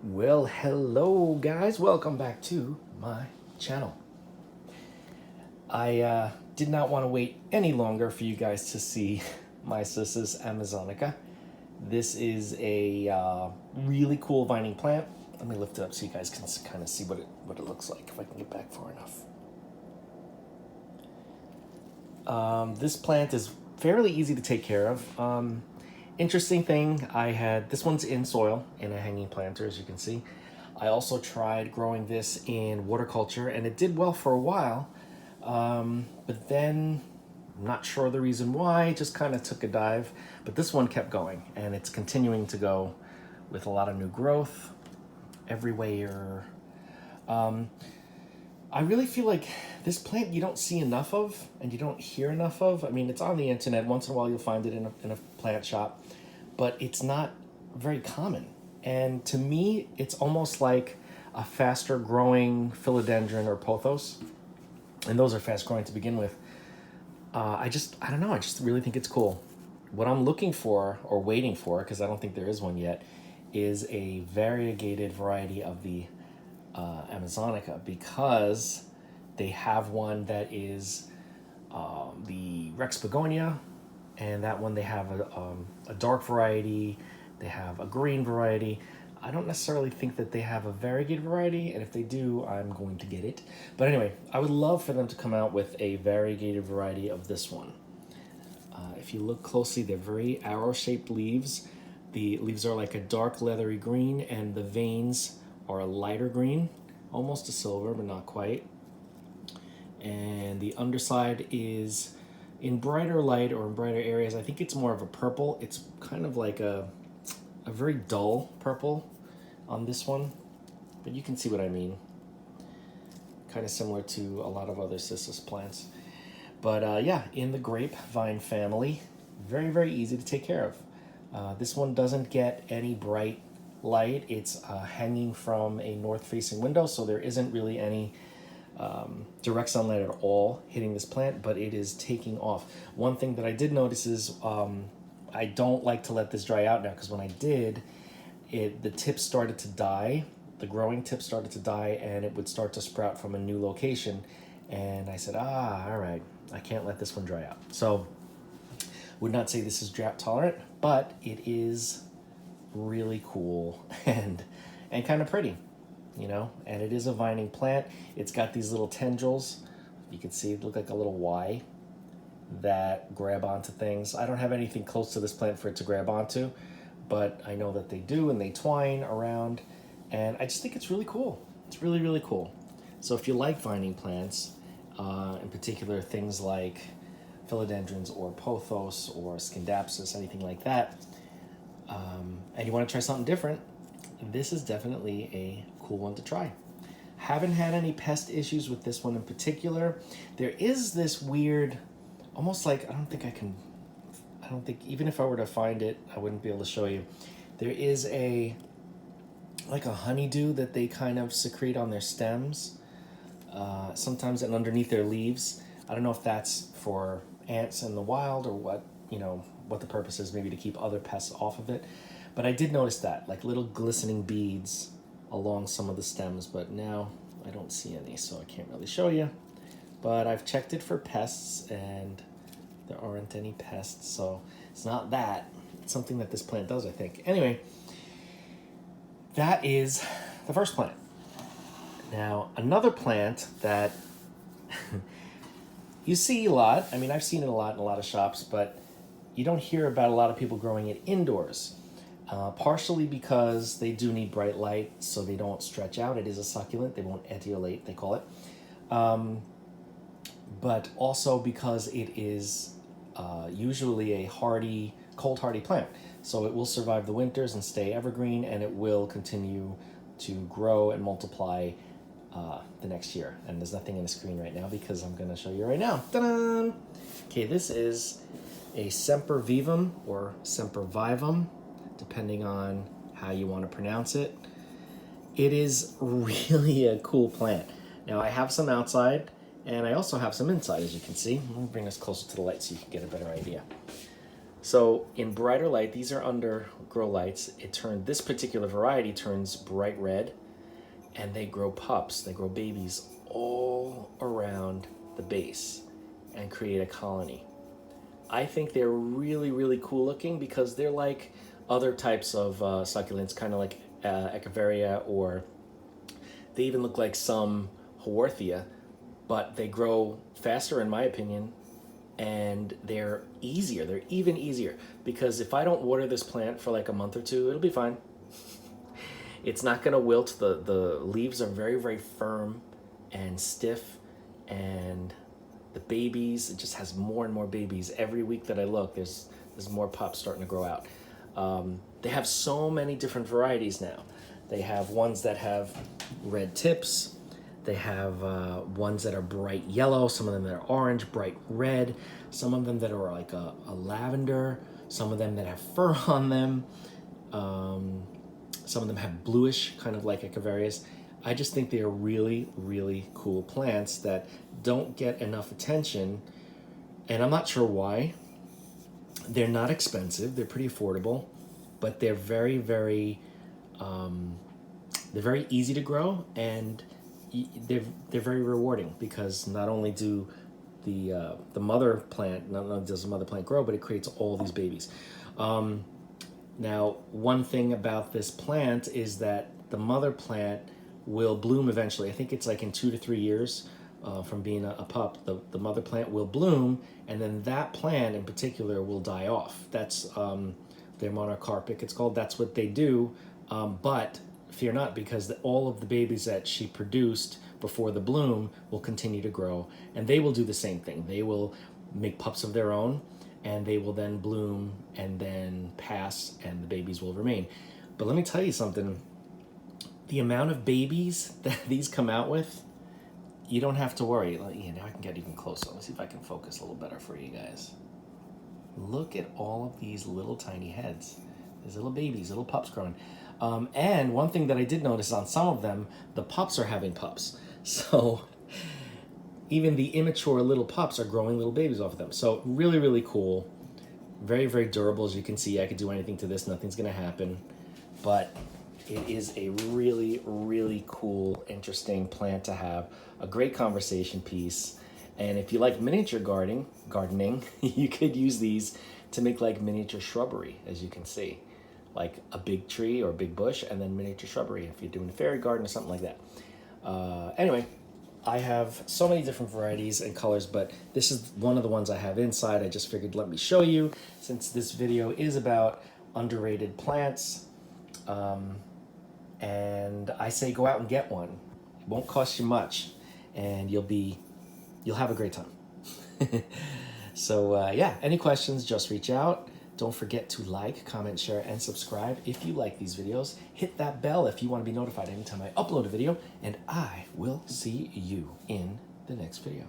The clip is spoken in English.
Well, hello guys, welcome back to my channel. I did not want to wait any longer for you guys to see my Cissus amazonica. This is a really cool vining plant. Let me lift it up so you guys can kind of see what it looks like, if I can get back far enough. This plant is fairly easy to take care of. Interesting thing, this one's in soil in a hanging planter, as you can see. I also tried growing this in water culture and it did well for a while, but then I'm not sure the reason why, it just kind of took a dive. But this one kept going and it's continuing to go with a lot of new growth everywhere. I really feel like this plant you don't see enough of and you don't hear enough of. I mean, it's on the internet. Once in a while you'll find it in a plant shop, but it's not very common. And to me, it's almost like a faster growing philodendron or pothos. And those are fast growing to begin with. I don't know, I just really think it's cool. What I'm looking for or waiting for, because I don't think there is one yet, is a variegated variety of the amazonica, because they have one that is the Rex begonia, and that one they have a dark variety, they have a green variety. I don't necessarily think that they have a variegated variety, and if they do, I'm going to get it. But anyway, I would love for them to come out with a variegated variety of this one. If you look closely, they're very arrow-shaped leaves. The leaves are like a dark leathery green, and the veins are a lighter green, almost a silver, but not quite. And the underside is in brighter light or in brighter areas. I think it's more of a purple. It's kind of like a very dull purple on this one, but you can see what I mean. Kind of similar to a lot of other Cissus plants. But yeah, in the grapevine family, very, very easy to take care of. This one doesn't get any bright light. It's hanging from a north-facing window, so there isn't really any direct sunlight at all hitting this plant, but it is taking off. One thing that I did notice is I don't like to let this dry out now, because when I did, the tips started to die. The growing tips started to die, and it would start to sprout from a new location. And I said, all right, I can't let this one dry out. So would not say this is drought tolerant, but it is really cool and kind of pretty, you know. And it is a vining plant. It's got these little tendrils. You can see it look like a little Y that grab onto things. I don't have anything close to this plant for it to grab onto, but I know that they do, and they twine around, and I just think it's really cool. It's really, really cool. So if you like vining plants, in particular things like philodendrons or pothos or scindapsus, anything like that, and you want to try something different, this is definitely a cool one to try. Haven't had any pest issues with this one in particular. There is this weird, almost like, I don't think even if I were to find it, I wouldn't be able to show you. There is like a honeydew that they kind of secrete on their stems, sometimes, and underneath their leaves. I don't know if that's for ants in the wild or what, what the purpose is, maybe to keep other pests off of it. But I did notice that, like little glistening beads along some of the stems, but now I don't see any, so I can't really show you. But I've checked it for pests, and there aren't any pests, so it's not that. It's something that this plant does, I think. Anyway, that is the first plant. Now, another plant that you see a lot, I mean, I've seen it a lot in a lot of shops, but you don't hear about a lot of people growing it indoors. Partially because they do need bright light, so they don't stretch out. It is a succulent. They won't etiolate, they call it. But also because it is usually a hardy, cold hardy plant. So it will survive the winters and stay evergreen, and it will continue to grow and multiply the next year. And there's nothing in the screen right now because I'm going to show you right now. Ta-da! Okay, this is a Sempervivum or Sempervivum, depending on how you want to pronounce it. It is really a cool plant. Now, I have some outside, and I also have some inside, as you can see. Let me bring this closer to the light so you can get a better idea. So in brighter light, these are under grow lights. This particular variety turns bright red, and they grow pups. They grow babies all around the base and create a colony. I think they're really, really cool looking because they're like other types of succulents, kind of like Echeveria, or they even look like some Haworthia, but they grow faster, in my opinion, and they're easier. They're even easier because if I don't water this plant for like a month or two, it'll be fine. It's not going to wilt. The leaves are very, very firm and stiff, and the babies, it just has more and more babies. Every week that I look, there's more pups starting to grow out. They have so many different varieties now. They have ones that have red tips. They have ones that are bright yellow, some of them that are orange, bright red, some of them that are like a lavender, some of them that have fur on them. Some of them have bluish, kind of like Echeverias. I just think they are really, really cool plants that don't get enough attention, and I'm not sure why. They're not expensive, they're pretty affordable, but they're very, very, they're very easy to grow, and they're very rewarding because not only do the mother plant, not only does the mother plant grow, but it creates all these babies. Now, one thing about this plant is that the mother plant will bloom eventually. I think it's like in 2 to 3 years from being a pup, the mother plant will bloom, and then that plant in particular will die off. That's their monocarpic, it's called. That's what they do, but fear not, because all of the babies that she produced before the bloom will continue to grow, and they will do the same thing. They will make pups of their own, and they will then bloom and then pass, and the babies will remain. But let me tell you something. The amount of babies that these come out with, you don't have to worry. Yeah, now I can get even closer. Let me see if I can focus a little better for you guys. Look at all of these little tiny heads. There's little babies, little pups growing. And one thing that I did notice on some of them, the pups are having pups. So even the immature little pups are growing little babies off of them. So really, really cool. Very, very durable. As you can see, I could do anything to this. Nothing's going to happen. But it is a really, really cool, interesting plant to have. A great conversation piece. And if you like miniature gardening, you could use these to make like miniature shrubbery, as you can see. Like a big tree or a big bush, and then miniature shrubbery if you're doing a fairy garden or something like that. Anyway, I have so many different varieties and colors, but this is one of the ones I have inside. I just figured let me show you, since this video is about underrated plants. And I say go out and get one. It won't cost you much, and you'll have a great time. So yeah, any questions, just reach out. Don't forget to like, comment, share, and subscribe if you like these videos. Hit that bell if you want to be notified anytime I upload a video, and I will see you in the next video.